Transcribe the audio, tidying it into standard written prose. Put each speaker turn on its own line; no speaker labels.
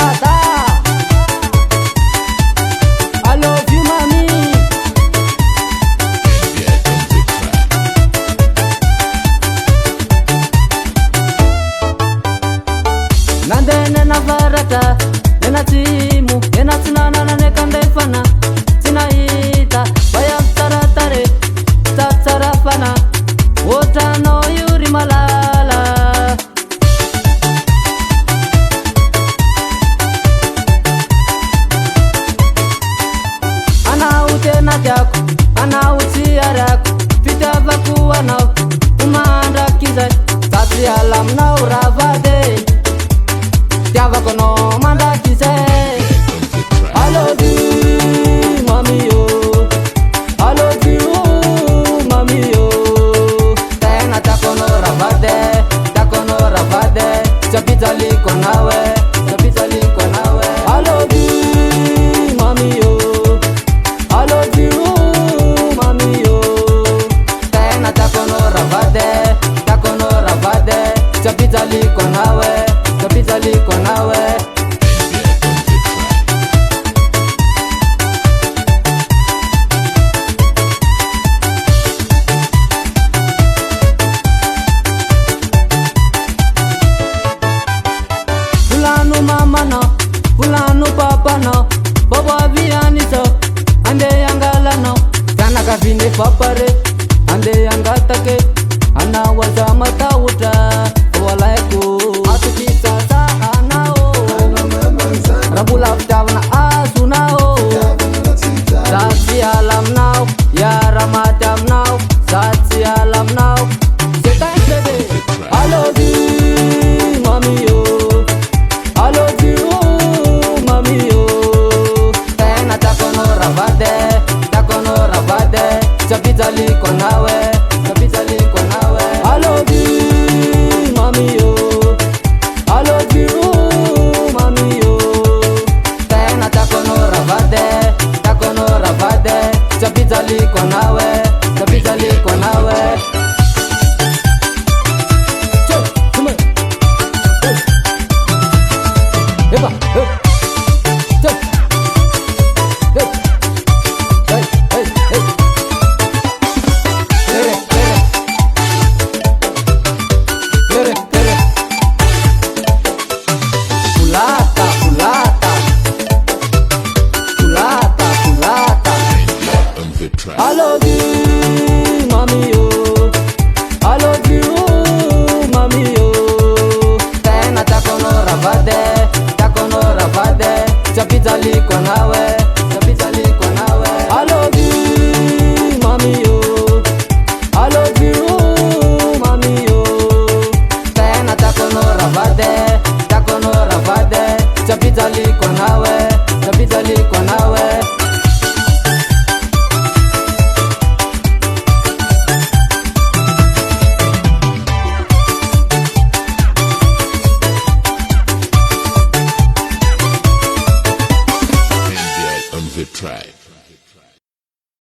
Mulata, I love you, mommy. Nande nena varata, nena timu, nena tsunana nane kandefana, tinaita, baya taratare, tatarafana, wotano yuri malala. Ana utena jako, ana utiarako, fita vakuwa nao, umanda kizai, tati alam nao ravade. Tiava kono manda kise. I love you, mami yo. I love you, mami yo. Tena takono ravade, chapita liko nawe, chapita liko nawe. I love you, mami yo. I love you, mami yo. Tena takono ravade, chapita liko nawe. Chapita liko nawe. Fulano mama no, fulano papa no, baba viani so, ande yangala no, sana kavine papare, ande yangatake, ana wazama tauta, walaiku. Rabula tavna asunao, satsi alam now, ya ramatam now, satsi alam now. Setan bebe, I love you, mami yo. I love you, mami yo. Tena takono ravade, chapita liko nawe, chapita liko nawe. I love you, mami yo. I love you, mami yo. Takono ravade, chapita liko nawe, chapita liko nawe. Eba, I love you, mami yo. I love you, mami yo. Tena takono ravade, chapita liko nawe, chapita liko nawe. I love you, mami yo. I love you, mami yo. Tena takono ravade, chapita liko